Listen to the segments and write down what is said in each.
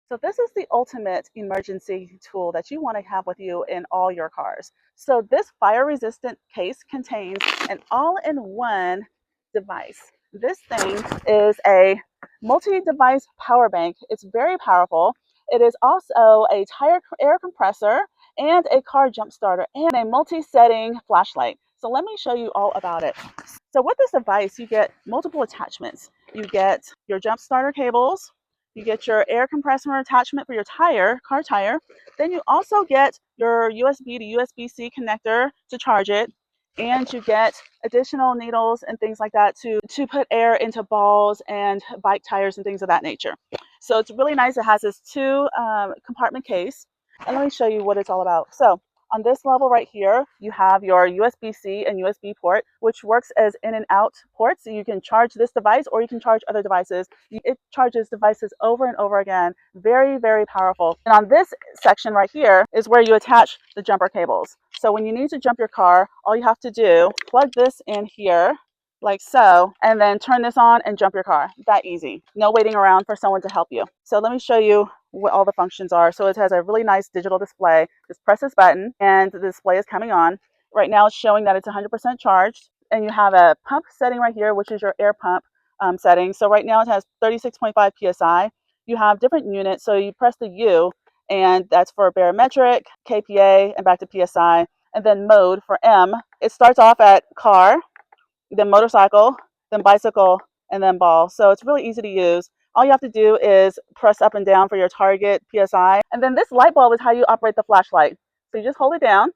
So this is the ultimate emergency tool that you want to have with you in all your cars. So this fire-resistant case contains an all-in-one device. This thing is a multi-device power bank. It's very powerful. It is also a tire air compressor and a car jump starter and a multi-setting flashlight. So let me show you all about it. So with this device, you get multiple attachments. You get your jump starter cables, you get your air compressor attachment for your tire, car tire. Then you also get your USB to USB-C connector to charge it. And you get additional needles and things like that to put air into balls and bike tires and things of that nature. So it's really nice. It has this two compartment case. And let me show you what it's all about. So on this level right here, you have your USB-C and USB port, which works as in and out ports. So you can charge this device or you can charge other devices. It charges devices over and over again. Very, very powerful. And on this section right here is where you attach the jumper cables. So when you need to jump your car, all you have to do, plug this in here like so, and then turn this on and jump your car. That easy. No waiting around for someone to help you. So let me show you what all the functions are. So it has a really nice digital display. Just press this button and the display is coming on. Right now it's showing that it's 100% charged, and you have a pump setting right here, which is your air pump setting. So right now it has 36.5 psi. You have different units, so you press the U, and that's for barometric, kPa, and back to psi. And then mode for M, it starts off at car, then motorcycle, then bicycle, and then ball. So it's really easy to use. All you have to do is press up and down for your target PSI. And then this light bulb is how you operate the flashlight. So you just hold it down,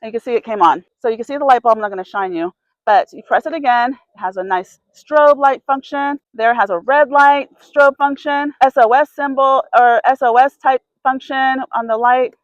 and you can see it came on. So you can see the light bulb. I'm not going to shine you, but you press it again. It has a nice strobe light function. There has a red light strobe function, SOS symbol or SOS type function on the light,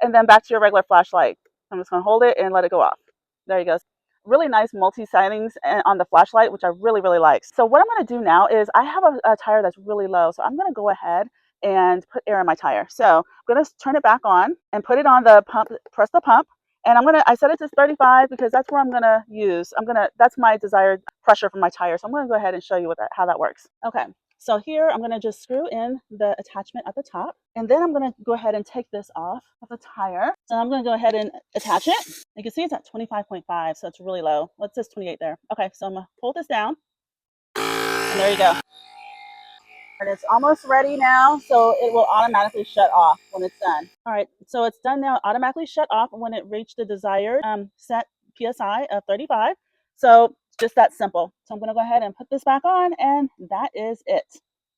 and then back to your regular flashlight. I'm just going to hold it and let it go off. There you go. Really nice multi-settings on the flashlight, which I really, really like. So what I'm going to do now is I have a tire that's really low. So I'm going to go ahead and put air in my tire. So I'm going to turn it back on and put it on the pump, press the pump. And I set it to 35 because that's where I'm going to use. That's my desired pressure for my tire. So I'm going to go ahead and show you how that works. Okay. So here I'm going to just screw in the attachment at the top, and then I'm going to go ahead and take this off of the tire. So I'm going to go ahead and attach it. You can see it's at 25.5, so it's really low. What's this 28 there? Okay, so I'm going to pull this down, and there you go. And it's almost ready now, so it will automatically shut off when it's done. All right, so it's done now. Automatically shut off when it reached the desired set PSI of 35. So just that simple. So I'm going to go ahead and put this back on, and that is it.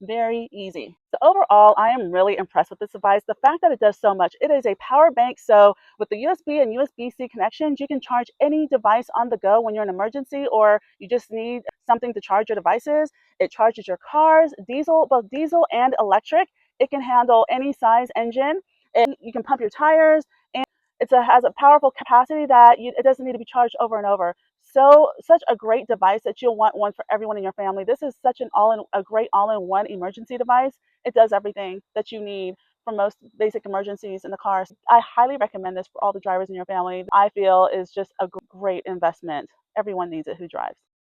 Very easy. So overall, I am really impressed with this device. The fact that it does so much. It is a power bank, so with the USB and USB-C connections, you can charge any device on the go when you're in an emergency or you just need something to charge your devices. It charges your cars, both diesel and electric. It can handle any size engine. You can pump your tires, and has a powerful capacity that it doesn't need to be charged over and over. So such a great device that you'll want one for everyone in your family. This is such a great all-in-one emergency device. It does everything that you need for most basic emergencies in the car. I highly recommend this for all the drivers in your family. I feel is just a great investment. Everyone needs it who drives.